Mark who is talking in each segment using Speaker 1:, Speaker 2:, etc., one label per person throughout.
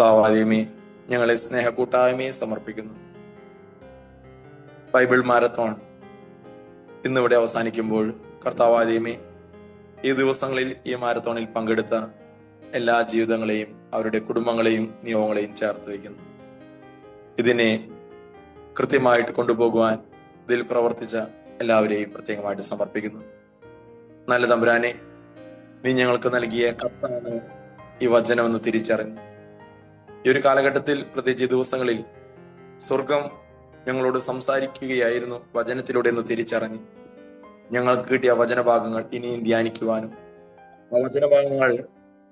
Speaker 1: കർത്താവാദ്യമേ ഞങ്ങളെ സ്നേഹക്കൂട്ടായ്മയെ സമർപ്പിക്കുന്നു. Bible marathon ഇന്നിവിടെ അവസാനിക്കുമ്പോൾ കർത്താവാദ്യമേ ഈ ദിവസങ്ങളിൽ ഈ മാരത്തോണിൽ പങ്കെടുത്ത എല്ലാ ജീവിതങ്ങളെയും അവരുടെ കുടുംബങ്ങളെയും നിയോഗങ്ങളെയും ചേർത്ത് വയ്ക്കുന്നു. ഇതിനെ കൃത്യമായിട്ട് കൊണ്ടുപോകുവാൻ ഇതിൽ പ്രവർത്തിച്ച എല്ലാവരെയും പ്രത്യേകമായിട്ട് സമർപ്പിക്കുന്നു. നല്ല തമ്പുരാനെ, നീ ഞങ്ങൾക്ക് നൽകിയ കത്താണ് ഈ വചനമെന്ന് തിരിച്ചറിഞ്ഞു. ഈ ഒരു കാലഘട്ടത്തിൽ, പ്രത്യേകിച്ച് ദിവസങ്ങളിൽ സ്വർഗം ഞങ്ങളോട് സംസാരിക്കുകയായിരുന്നു വചനത്തിലൂടെ എന്ന് തിരിച്ചറിഞ്ഞ് ഞങ്ങൾക്ക് കിട്ടിയ വചനഭാഗങ്ങൾ ഇനിയും ധ്യാനിക്കുവാനും ആ വചനഭാഗങ്ങൾ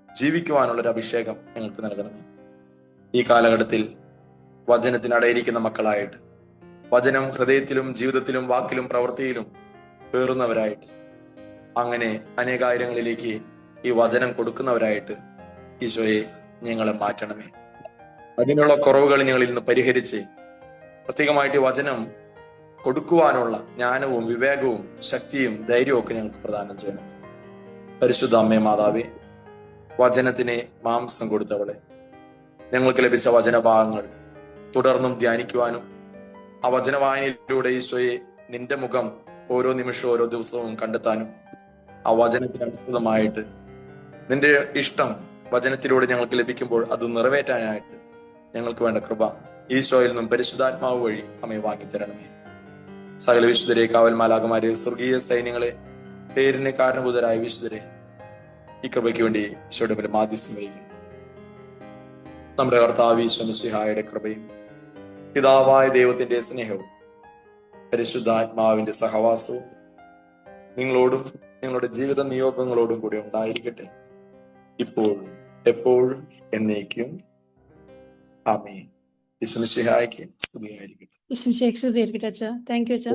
Speaker 1: ജീവിക്കുവാനുള്ളൊരു അഭിഷേകം ഞങ്ങൾക്ക് നൽകണമേ. ഈ കാലഘട്ടത്തിൽ വചനത്തിനടയിരിക്കുന്ന മക്കളായിട്ട്, വചനം ഹൃദയത്തിലും ജീവിതത്തിലും വാക്കിലും പ്രവൃത്തിയിലും പേറുന്നവരായിട്ട്, അങ്ങനെ അനേകായിരങ്ങളിലേക്ക് ഈ വചനം കൊടുക്കുന്നവരായിട്ട് ഈശോയെ ഞങ്ങളെ മാറ്റണമേ. അതിനുള്ള കുറവുകൾ ഞങ്ങളിൽ നിന്ന് പരിഹരിച്ച് പ്രത്യേകമായിട്ട് വചനം കൊടുക്കുവാനുള്ള ജ്ഞാനവും വിവേകവും ശക്തിയും ധൈര്യവും ഒക്കെ ഞങ്ങൾക്ക് പ്രദാനം ചെയ്യണം. പരിശുദ്ധ അമ്മേ മാതാവേ, വചനത്തിനെ മാംസം കൊടുത്തവളെ, ഞങ്ങൾക്ക് ലഭിച്ച വചനഭാഗങ്ങൾ തുടർന്നും ധ്യാനിക്കുവാനും ആ വചനവായനയിലൂടെ ഈശോയെ നിന്റെ മുഖം ഓരോ നിമിഷവും ഓരോ ദിവസവും കണ്ടെത്താനും ആ വചനത്തിന് അനുസൃതമായിട്ട് നിന്റെ ഇഷ്ടം വചനത്തിലൂടെ ഞങ്ങൾക്ക് ലഭിക്കുമ്പോൾ അത് നിറവേറ്റാനായിട്ട് ഞങ്ങൾക്ക് വേണ്ട കൃപ ഈശോയിൽ നിന്നും പരിശുദ്ധാത്മാവ് വഴി അമ്മയെ വാങ്ങിത്തരണമേ. സകല വിശുദ്ധരെ, കാവൽമാലാകമാരെ, സ്വർഗീയ സൈന്യങ്ങളെ, പേരിന് കാരണഭൂതരായ വിശുദ്ധരെ, ഈ കൃപയ്ക്ക് വേണ്ടി ഈശോയുടെ മേൽ മാധ്യസ്ഥം വഹിക്കുന്നു. നമ്മുടെ കർത്താവ് ഈശോ മിശിഹായുടെ കൃപയും പിതാവായ ദൈവത്തിന്റെ സ്നേഹവും പരിശുദ്ധാത്മാവിന്റെ സഹവാസവും നിങ്ങളോടും നിങ്ങളുടെ ജീവിത നിയോഗങ്ങളോടും കൂടി ഉണ്ടായിരിക്കട്ടെ, ഇപ്പോഴും എപ്പോഴും എന്നേക്കും. ആമേൻ. യേശു മിശിഹായ്ക്ക് സ്തുതിയായിരിക്കട്ടെ.
Speaker 2: യേശു മിശിഹായ്ക്ക് സ്തുതിയായിരിക്കട്ടെ അച്ഛാ. താങ്ക് യു അച്ഛാ.